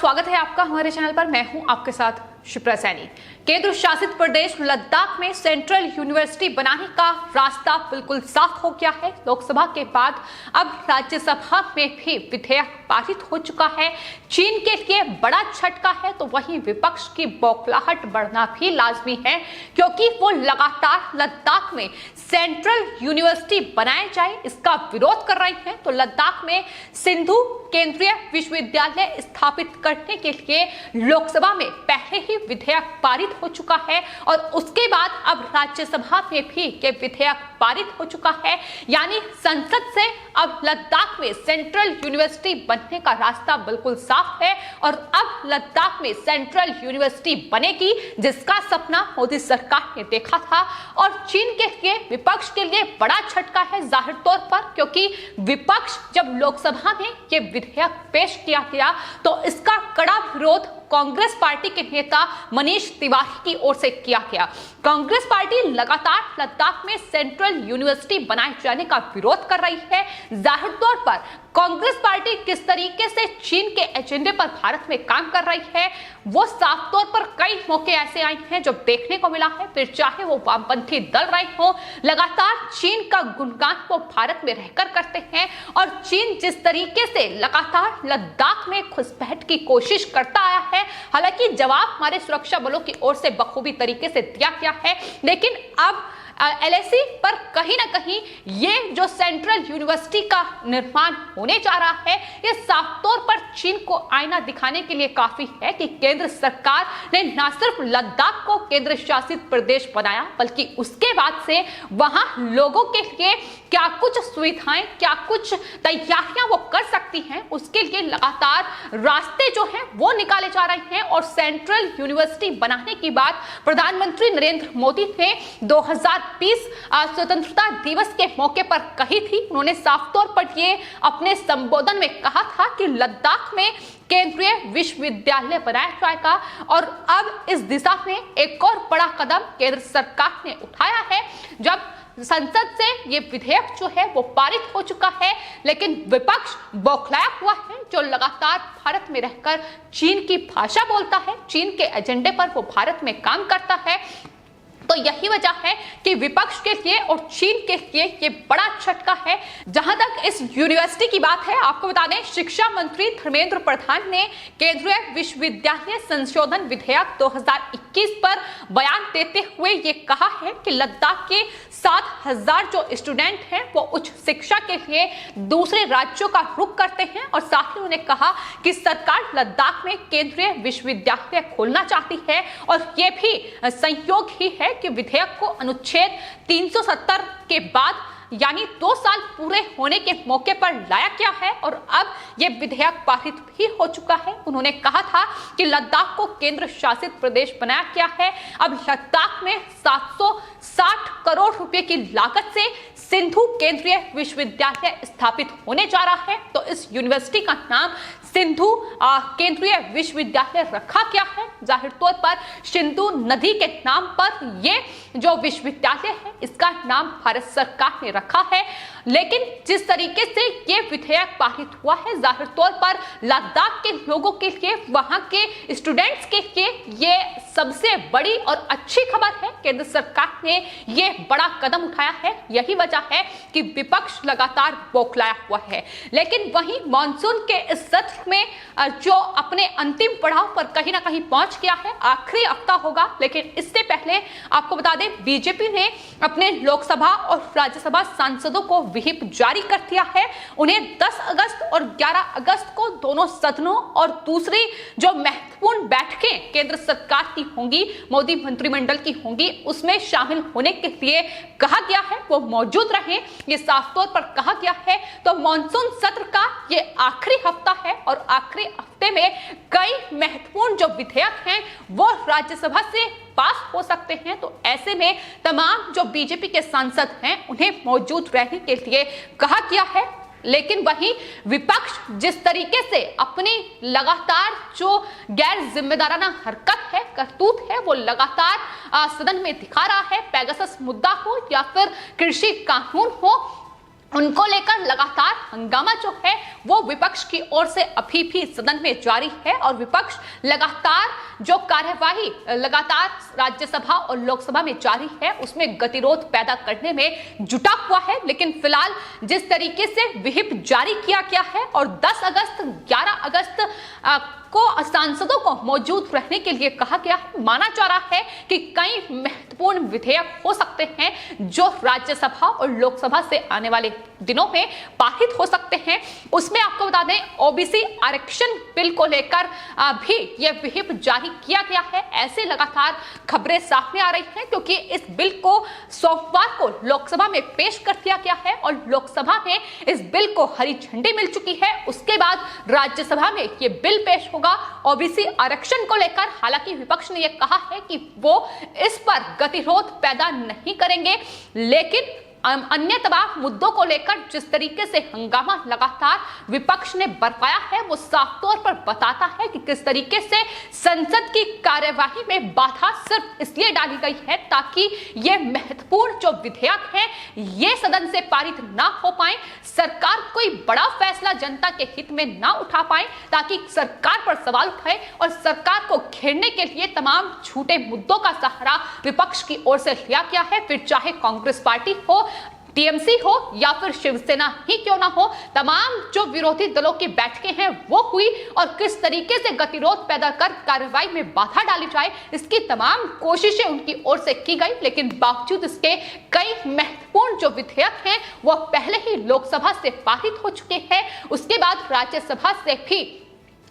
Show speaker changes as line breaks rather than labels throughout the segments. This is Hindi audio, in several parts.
स्वागत है आपका हमारे चैनल पर। मैं हूं आपके साथ शिप्रा सैनी। केंद्र शासित प्रदेश लद्दाख में सेंट्रल यूनिवर्सिटी बनाने का रास्ता बिल्कुल साफ हो गया है। लोकसभा के बाद अब राज्यसभा में भी विधेयक पारित हो चुका है। चीन के लिए बड़ा झटका है तो वहीं विपक्ष की बौखलाहट बढ़ना भी लाजमी है, क्योंकि वो लगातार लद्दाख में सेंट्रल यूनिवर्सिटी बनाए जाए इसका विरोध कर रहे हैं। तो लद्दाख में सिंधु केंद्रीय विश्वविद्यालय स्थापित करने के लिए लोकसभा में पहले ही विधेयक पारित हो चुका है और उसके बाद अब राज्यसभा में भी ये विधेयक पारित हो चुका है। यानी संसद से अब लद्दाख में सेंट्रल यूनिवर्सिटी बनने का रास्ता बिल्कुल साफ है और अब लद्दाख में सेंट्रल यूनिवर्सिटी बनेगी, जिसका सपना मोदी सरकार ने देखा था। और चीन के लिए, विपक्ष के लिए बड़ा झटका है जाहिर तौर पर, क्योंकि विपक्ष जब लोकसभा में ये विधेयक पेश किया गया तो इसका कड़ा विरोध कांग्रेस पार्टी के नेता मनीष तिवारी की ओर से किया गया। कांग्रेस पार्टी लगातार लद्दाख में सेंट्रल यूनिवर्सिटी बनाए जाने का विरोध कर रही है। जाहिर तौर पर कांग्रेस पार्टी किस तरीके से चीन के एजेंडे पर भारत में काम कर रही है वो साफ तौर पर कई मौके ऐसे आए हैं जो देखने को मिला है। फिर चाहे वो वामपंथी दल रहे हो, लगातार चीन का गुणगान वो भारत में रहकर करते हैं। और चीन जिस तरीके से लगातार लद्दाख में घुसपैठ की कोशिश करता आया है, हालांकि जवाब हमारे सुरक्षा बलों की ओर से बखूबी तरीके से दिया गया है, लेकिन अब एलएसी पर कहीं ना कहीं ये जो सेंट्रल यूनिवर्सिटी का निर्माण होने जा रहा है, ये साफ तौर पर चीन को आईना दिखाने के लिए काफी है कि केंद्र सरकार ने न सिर्फ लद्दाख को केंद्र शासित प्रदेश बनाया, बल्कि उसके बाद से वहां लोगों के लिए क्या कुछ सुविधाएं, क्या कुछ तैयारियां वो कर सकती हैं, उसके लिए लगातार रास्ते जो हैं वो निकाले जा रहे हैं। और सेंट्रल यूनिवर्सिटी बनाने की बात प्रधानमंत्री नरेंद्र मोदी ने 2020 स्वतंत्रता दिवस के मौके पर कही थी। उन्होंने साफ तौर पर ये अपने संबोधन में कहा था कि लद्दाख में केंद्रीय विश्वविद्यालय बनाया जाएगा। और अब इस दिशा में एक और बड़ा कदम केंद्र सरकार ने उठाया है। जब संसद से ये विधेयक जो है वो पारित हो चुका है, लेकिन विपक्ष बौखलाया हुआ है, जो लगातार भारत में रहकर चीन की भाषा बोलता है, चीन के एजेंडे पर वो भारत में काम करता है। तो यही वजह है कि विपक्ष के लिए और चीन के लिए ये बड़ा झटका है। जहां तक इस यूनिवर्सिटी की बात है, आपको बता दें, शिक्षा मंत्री धर्मेंद्र प्रधान ने केंद्रीय विश्वविद्यालय संशोधन विधेयक 2021 पर बयान देते हुए ये कहा है कि लद्दाख के 7,000 जो स्टूडेंट हैं वो उच्च शिक्षा के लिए दूसरे राज्यों का रुख करते हैं। और साथ ही उन्होंने कहा कि सरकार लद्दाख में केंद्रीय विश्वविद्यालय खोलना चाहती है और ये भी संयोग ही है कि विधेयक को अनुच्छेद 370 के बाद यानी 2 साल पूरे होने के मौके पर लाया गया है और अब यह विधेयक पारित भी हो चुका है। उन्होंने कहा था कि लद्दाख को केंद्र शासित प्रदेश बनाया गया है। अब लद्दाख में 760 करोड़ रुपए की लागत से सिंधु केंद्रीय विश्वविद्यालय स्थापित होने जा रहा है। तो इस यूनिवर्सिटी का नाम सिंधु केंद्रीय विश्वविद्यालय रखा गया है। जाहिर तौर पर सिंधु नदी के नाम पर ये जो विश्वविद्यालय है इसका नाम भारत सरकार ने रखा है। लेकिन जिस तरीके से ये विधेयक पारित हुआ है, जाहिर तौर पर लद्दाख के लोगों के लिए, वहां के स्टूडेंट्स के लिए ये सबसे बड़ी और अच्छी खबर है। केंद्र सरकार ने ये बड़ा कदम उठाया है। यही वजह है कि विपक्ष लगातार बौखलाया हुआ है। लेकिन वहीं मानसून के इस सत्र में जो अपने अंतिम पड़ाव पर कहीं ना कहीं पहुंच गया है, आखिरी हफ्ता होगा, लेकिन इससे पहले आपको बता दें, बीजेपी ने अपने लोकसभा और राज्यसभा सांसदों को व्हिप जारी कर दिया है। उन्हें 10 अगस्त और 11 अगस्त को दोनों सदनों और दूसरी जो महत्वपूर्ण बैठकें केंद्र सरकार की होंगी, मोदी मंत्रिमंडल की होंगी, उसमें शामिल होने के लिए कहा गया है, वो मौजूद रहे, ये साफ तौर पर कहा गया है। तो मॉनसून सत्र का ये आखिरी हफ्ता है और आखिरी हफ्ते में कई महत्वपूर्ण जो विधेयक हैं वो राज्यसभा से पास हो सकते हैं। तो ऐसे में तमाम जो बीजेपी के सांसद हैं उन्हें मौजूद रहने के लिए कहा गया है। लेकिन वहीं विपक्ष जिस तरीके से अपनी लगातार जो गैर जिम्मेदाराना हरकत है, करतूत है, वो लगातार सदन में दिखा रहा है, पेगासस मुद्दा हो या फिर कृषि कानून हो, उनको लेकर लगातार हंगामा जो है वो विपक्ष की ओर से अभी भी सदन में जारी है और विपक्ष लगातार जो कार्यवाही लगातार राज्यसभा और लोकसभा में जारी है उसमें गतिरोध पैदा करने में जुटा हुआ है। लेकिन फिलहाल जिस तरीके से व्हिप जारी किया गया है और 10 अगस्त 11 अगस्त को सांसदों को मौजूद रहने के लिए कहा गया है, माना जा रहा है कि कई महत्वपूर्ण विधेयक हो सकते हैं जो राज्यसभा और लोकसभा से आने वाले दिनों में पारित हो सकते हैं। उसमें आपको बता दें ओबीसी आरक्षण बिल को लेकर भी यह व्हिप जारी किया गया है। ऐसे लगातार खबरें सामने आ रही हैं क्योंकि इस बिल को सोमवार को लोकसभा में पेश कर दिया गया है और लोकसभा में इस बिल को हरी झंडी मिल चुकी है। उसके बाद राज्यसभा में यह बिल पेश होगा ओबीसी आरक्षण को लेकर। हालांकि विपक्ष ने यह कहा है कि वो इस पर गतिरोध पैदा नहीं करेंगे, लेकिन अन्य तमाम मुद्दों को लेकर जिस तरीके से हंगामा लगातार विपक्ष ने बरपाया है वो साफ तौर पर बताता है कि किस तरीके से संसद की कार्यवाही में बाधा सिर्फ इसलिए डाली गई है ताकि ये महत्वपूर्ण जो विधेयक है ये सदन से पारित ना हो पाए, सरकार कोई बड़ा फैसला जनता के हित में ना उठा पाए, ताकि सरकार पर सवाल उठाए और सरकार को घेरने के लिए तमाम झूठे मुद्दों का सहारा विपक्ष की ओर से लिया गया है। फिर चाहे कांग्रेस पार्टी हो, टीएमसी हो या फिर शिवसेना ही क्यों ना हो, तमाम जो विरोधी दलों की बैठकें हैं वो हुई और किस तरीके से गतिरोध पैदा कर कार्रवाई में बाधा डाली जाए इसकी तमाम कोशिशें उनकी ओर से की गई। लेकिन बावजूद इसके कई महत्वपूर्ण जो विधेयक हैं वो पहले ही लोकसभा से पारित हो चुके हैं, उसके बाद राज्यसभा से भी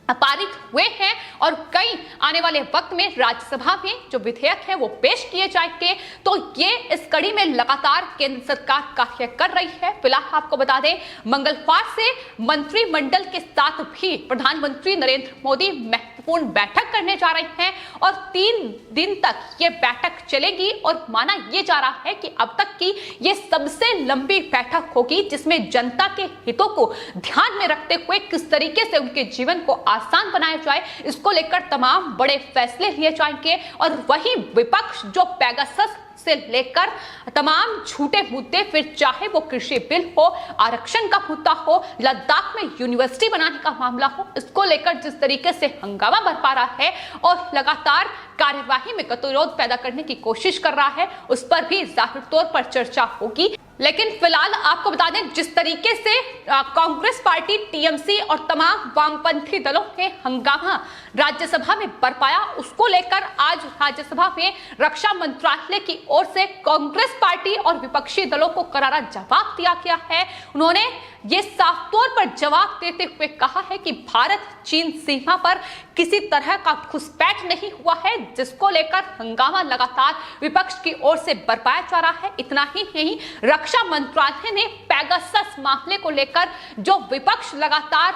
पारित हुए हैं और कई आने वाले वक्त में राज्यसभा में जो विधेयक है वो पेश किए जाएंगे। तो ये इस कड़ी में लगातार केंद्र सरकार कार्य कर रही है। फिलहाल आपको बता दें मंगलवार से मंत्रिमंडल के साथ भी प्रधानमंत्री नरेंद्र मोदी महत्वपूर्ण बैठक करने जा रहे हैं और 3 दिन तक ये बैठक चलेगी और माना ये जा रहा है कि अब तक की ये सबसे लंबी बैठक होगी जिसमें जनता के हितों को ध्यान में रखते हुए किस तरीके से उनके जीवन को आसान बनाया जाए इसको लेकर तमाम बड़े फैसले लिए जाएंगे। और वही विपक्ष जो पेगासस से लेकर तमाम झूठे मुद्दे, फिर चाहे वो कृषि बिल हो, आरक्षण का मुद्दा हो, लद्दाख में यूनिवर्सिटी बनाने का मामला हो, इसको लेकर जिस तरीके से हंगामा बरपा रहा है और लगातार कार्यवाही में गतिरोध पैदा करने की कोशिश कर रहा है उस पर भी जाहिर तौर पर चर्चा होगी। लेकिन फिलहाल आपको बता दें जिस तरीके से कांग्रेस पार्टी, टीएमसी और तमाम वामपंथी दलों ने हंगामा राज्यसभा में बरपाया उसको लेकर आज राज्यसभा में रक्षा मंत्रालय की ओर से कांग्रेस पार्टी और विपक्षी दलों को करारा जवाब दिया गया है। उन्होंने ये साफ तौर पर जवाब देते हुए कहा है कि भारत चीन सीमा पर किसी तरह का घुसपैठ नहीं हुआ है, जिसको लेकर हंगामा लगातार विपक्ष की ओर से बरपाया जा रहा है। इतना ही नहीं, रक्षा मंत्रालय ने पेगासस मामले को लेकर जो विपक्ष लगातार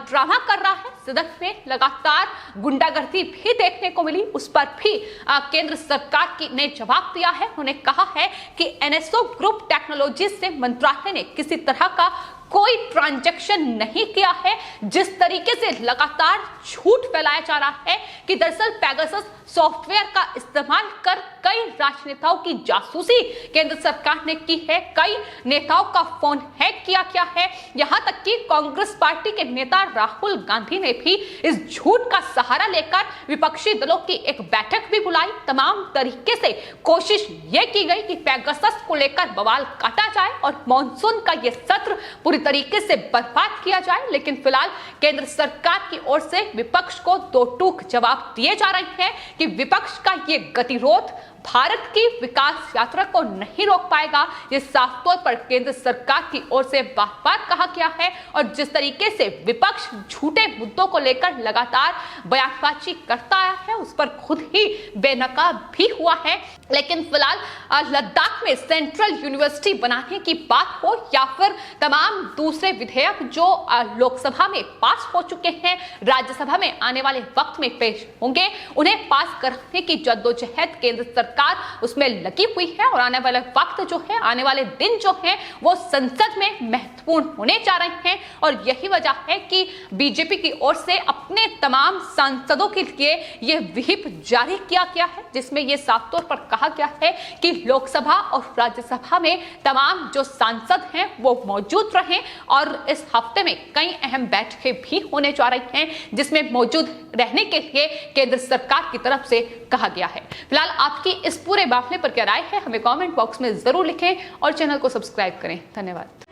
ड्रामा कर रहा है, सदन में लगातार गुंडागर्दी भी देखने को मिली, उस पर भी केंद्र सरकार की ने जवाब दिया है। उन्होंने कहा है कि एनएसओ ग्रुप टेक्नोलॉजी से मंत्रालय ने किसी तरह का कोई ट्रांजैक्शन नहीं किया है। जिस तरीके से लगातार झूठ फैलाया जा रहा है कि दरअसल पेगासस सॉफ्टवेयर का इस्तेमाल कर कई राजनेताओं की जासूसी केंद्र सरकार ने की है, कई नेताओं का फोन हैक किया गया है, यहां तक कि कांग्रेस पार्टी के नेता राहुल गांधी ने भी इस झूठ का सहारा लेकर विपक्षी दलों की एक बैठक भी बुलाई। तमाम तरीके से कोशिश यह की गई कि पेगासस को लेकर बवाल काटा जाए और मॉनसून का यह सत्र पूरी तरीके से बर्बाद किया जाए। लेकिन फिलहाल केंद्र सरकार की ओर से विपक्ष को दो टूक जवाब दिए जा रहे हैं कि विपक्ष का ये गतिरोध भारत की विकास यात्रा को नहीं रोक पाएगा। ये साफ तौर पर केंद्र सरकार की ओर से बार-बार कहा गया है और जिस तरीके से विपक्ष झूठे मुद्दों को लेकर लगातार बयानबाजी करता आया है उस पर खुद ही बेनकाब भी हुआ है। लेकिन फिलहाल लद्दाख में सेंट्रल यूनिवर्सिटी बनाने की बात हो या फिर तमाम दूसरे विधेयक जो लोकसभा में पास हो चुके हैं, राज्यसभा में आने वाले वक्त में पेश होंगे, उन्हें पास करने की जद्दोजहद केंद्र सरकार सरकार उसमें लगी हुई है और आने वाला वक्त जो है, आने वाले दिन जो है वो संसद में महत्वपूर्ण होने जा रहे हैं। और यही वजह है कि बीजेपी की ओर से अपने तमाम सांसदों के लिए यह व्हिप जारी किया गया है, जिसमें यह साफ तौर पर कहा गया है कि लोकसभा और राज्यसभा में तमाम जो सांसद हैं वो मौजूद रहें। और इस हफ्ते में कई अहम बैठकें भी होने जा रही हैं, जिसमें मौजूद रहने के लिए केंद्र सरकार की तरफ से कहा गया है। फिलहाल आपकी इस पूरे मामले पर क्या राय है, हमें कमेंट बॉक्स में जरूर लिखें और चैनल को सब्सक्राइब करें। धन्यवाद।